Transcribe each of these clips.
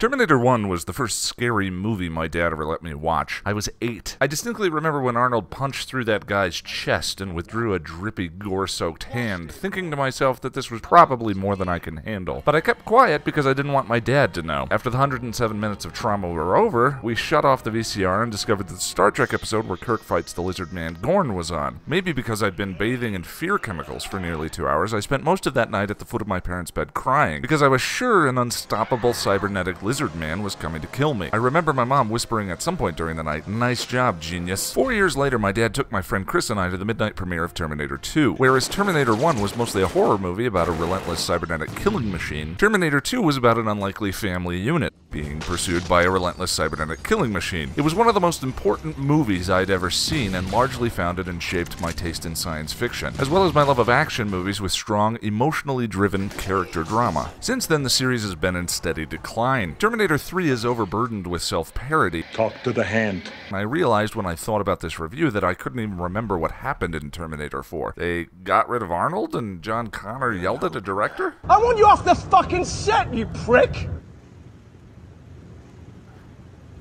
Terminator 1 was the first scary movie my dad ever let me watch. I was 8. I distinctly remember when Arnold punched through that guy's chest and withdrew a drippy, gore-soaked hand, thinking to myself that this was probably more than I can handle. But I kept quiet because I didn't want my dad to know. After the 107 minutes of trauma were over, we shut off the VCR and discovered that the Star Trek episode where Kirk fights the lizard man Gorn was on. Maybe because I'd been bathing in fear chemicals for nearly 2 hours, I spent most of that night at the foot of my parents' bed crying, because I was sure an unstoppable cybernetic lizard man was coming to kill me. I remember my mom whispering at some point during the night, "Nice job, genius." 4 years later, my dad took my friend Chris and I to the midnight premiere of Terminator 2. Whereas Terminator 1 was mostly a horror movie about a relentless cybernetic killing machine, Terminator 2 was about an unlikely family unit being pursued by a relentless cybernetic killing machine. It was one of the most important movies I'd ever seen and largely founded and shaped my taste in science fiction, as well as my love of action movies with strong, emotionally driven character drama. Since then, the series has been in steady decline. Terminator 3 is overburdened with self-parody. Talk to the hand. And I realized when I thought about this review that I couldn't even remember what happened in Terminator 4. They got rid of Arnold and John Connor yelled at the director? I want you off the fucking set, you prick!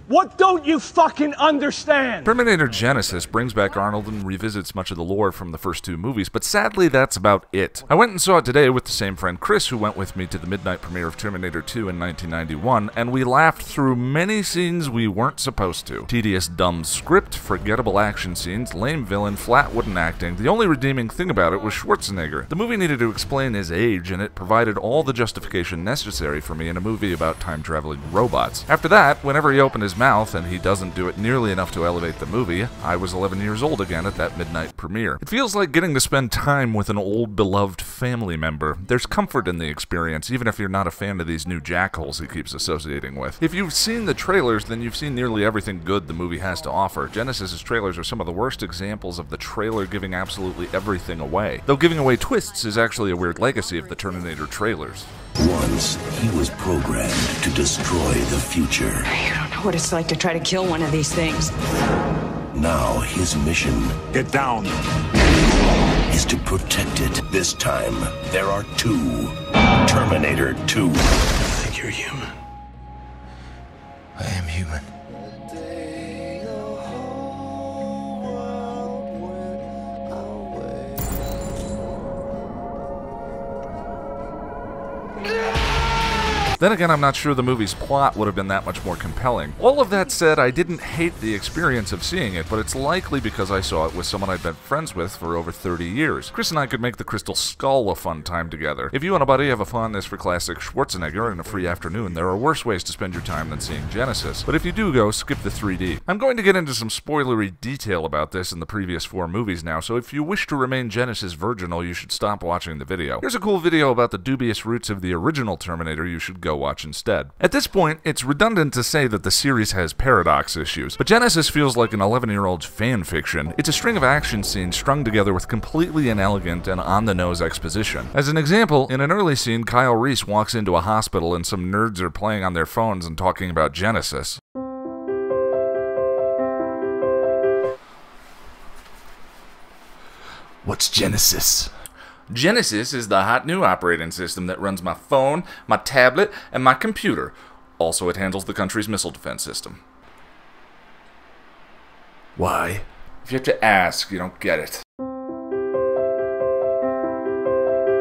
What don't you fucking understand? Terminator Genisys brings back Arnold and revisits much of the lore from the first 2 movies, but sadly that's about it. I went and saw it today with the same friend Chris who went with me to the midnight premiere of Terminator 2 in 1991, and we laughed through many scenes we weren't supposed to. Tedious, dumb script, forgettable action scenes, lame villain, flat wooden acting. The only redeeming thing about it was Schwarzenegger. The movie needed to explain his age, and it provided all the justification necessary for me in a movie about time-traveling robots. After that, whenever he opened his mouth, and he doesn't do it nearly enough to elevate the movie, I was 11 years old again at that midnight premiere. It feels like getting to spend time with an old beloved family member. There's comfort in the experience, even if you're not a fan of these new jackholes he keeps associating with. If you've seen the trailers, then you've seen nearly everything good the movie has to offer. Genisys' trailers are some of the worst examples of the trailer giving absolutely everything away. Though giving away twists is actually a weird legacy of the Terminator trailers. Once, he was programmed to destroy the future. You don't know what it's like to try to kill one of these things. Now, his mission... Get down. ...is to protect it. This time, there are 2. Terminator 2. I think you're human. I am human. Then again, I'm not sure the movie's plot would have been that much more compelling. All of that said, I didn't hate the experience of seeing it, but it's likely because I saw it with someone I'd been friends with for over 30 years. Chris and I could make the Crystal Skull a fun time together. If you and a buddy have a fondness for classic Schwarzenegger and a free afternoon, there are worse ways to spend your time than seeing Genisys. But if you do go, skip the 3D. I'm going to get into some spoilery detail about this in the previous 4 movies now, so if you wish to remain Genisys virginal, you should stop watching the video. Here's a cool video about the dubious roots of the original Terminator you should go watch instead. At this point, it's redundant to say that the series has paradox issues, but Genisys feels like an 11-year-old's fan fiction. It's a string of action scenes strung together with completely inelegant and on-the-nose exposition. As an example, in an early scene, Kyle Reese walks into a hospital and some nerds are playing on their phones and talking about Genisys. What's Genisys? Genisys is the hot new operating system that runs my phone, my tablet, and my computer. Also, it handles the country's missile defense system. Why? If you have to ask, you don't get it.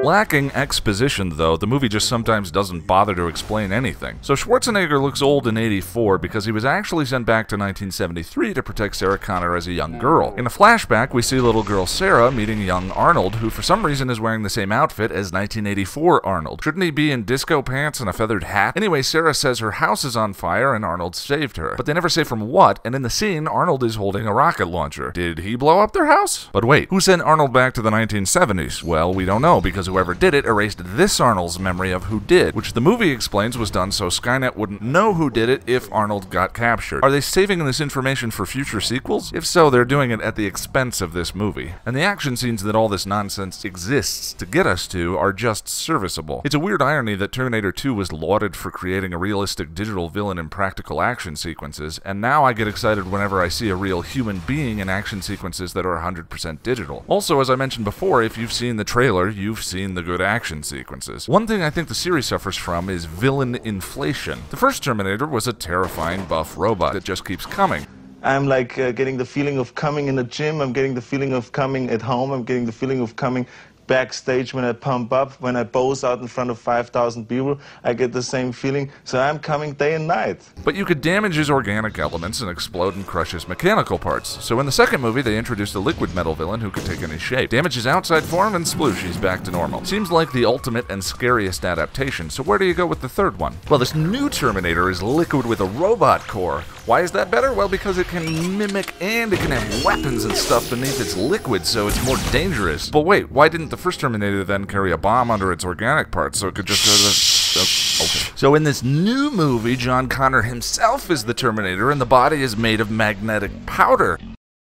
Lacking exposition, though, the movie just sometimes doesn't bother to explain anything. So Schwarzenegger looks old in '84 because he was actually sent back to 1973 to protect Sarah Connor as a young girl. In a flashback, we see little girl Sarah meeting young Arnold, who for some reason is wearing the same outfit as 1984 Arnold. Shouldn't he be in disco pants and a feathered hat? Anyway, Sarah says her house is on fire and Arnold saved her. But they never say from what, and in the scene, Arnold is holding a rocket launcher. Did he blow up their house? But wait, who sent Arnold back to the 1970s? Well, we don't know, because whoever did it erased this Arnold's memory of who did, which the movie explains was done so Skynet wouldn't know who did it if Arnold got captured. Are they saving this information for future sequels? If so, they're doing it at the expense of this movie. And the action scenes that all this nonsense exists to get us to are just serviceable. It's a weird irony that Terminator 2 was lauded for creating a realistic digital villain in practical action sequences, and now I get excited whenever I see a real human being in action sequences that are 100% digital. Also, as I mentioned before, if you've seen the trailer, you've seen seen the good action sequences. One thing I think the series suffers from is villain inflation. The first Terminator was a terrifying buff robot that just keeps coming. I'm like getting the feeling of coming in the gym, I'm getting the feeling of coming at home, I'm getting the feeling of coming backstage when I pump up, when I pose out in front of 5,000 people, I get the same feeling, so I'm coming day and night. But you could damage his organic elements and explode and crush his mechanical parts. So in the second movie, they introduced a liquid metal villain who could take any shape. Damage his outside form and sploosh, he's back to normal. Seems like the ultimate and scariest adaptation, so where do you go with the third one? Well, this new Terminator is liquid with a robot core. Why is that better? Well, because it can mimic and it can have weapons and stuff beneath its liquid, so it's more dangerous. But wait, why didn't the first Terminator then carry a bomb under its organic parts so it could just... okay. So in this new movie, John Connor himself is the Terminator and the body is made of magnetic powder.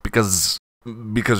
Because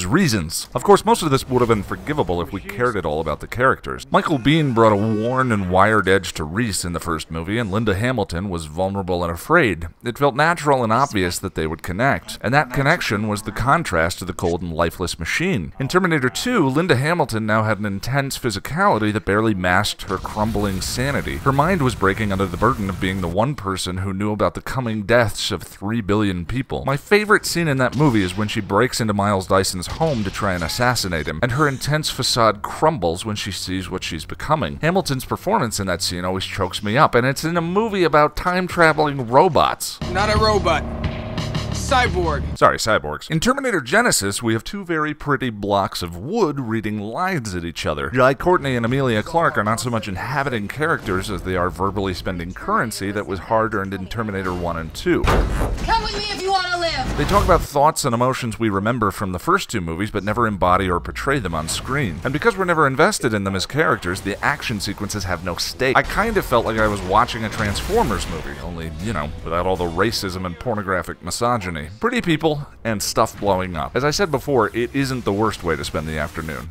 reasons. Of course, most of this would have been forgivable if we cared at all about the characters. Michael Biehn brought a worn and wired edge to Reese in the first movie, and Linda Hamilton was vulnerable and afraid. It felt natural and obvious that they would connect, and that connection was the contrast to the cold and lifeless machine. In Terminator 2, Linda Hamilton now had an intense physicality that barely masked her crumbling sanity. Her mind was breaking under the burden of being the one person who knew about the coming deaths of 3 billion people. My favorite scene in that movie is when she breaks into Miles Dyson's home to try and assassinate him, and her intense facade crumbles when she sees what she's becoming. Hamilton's performance in that scene always chokes me up, and it's in a movie about time-traveling robots. Not a robot. Cyborg. Sorry, cyborgs. In Terminator Genisys, we have two very pretty blocks of wood reading lines at each other. Jai Courtney and Emilia Clarke are not so much inhabiting characters as they are verbally spending currency that was hard-earned in Terminator 1 and 2. Come with me if you want to live. They talk about thoughts and emotions we remember from the first two movies, but never embody or portray them on screen. And because we're never invested in them as characters, the action sequences have no stake. I kind of felt like I was watching a Transformers movie, only, you know, without all the racism and pornographic misogyny. Pretty people and stuff blowing up. As I said before, it isn't the worst way to spend the afternoon.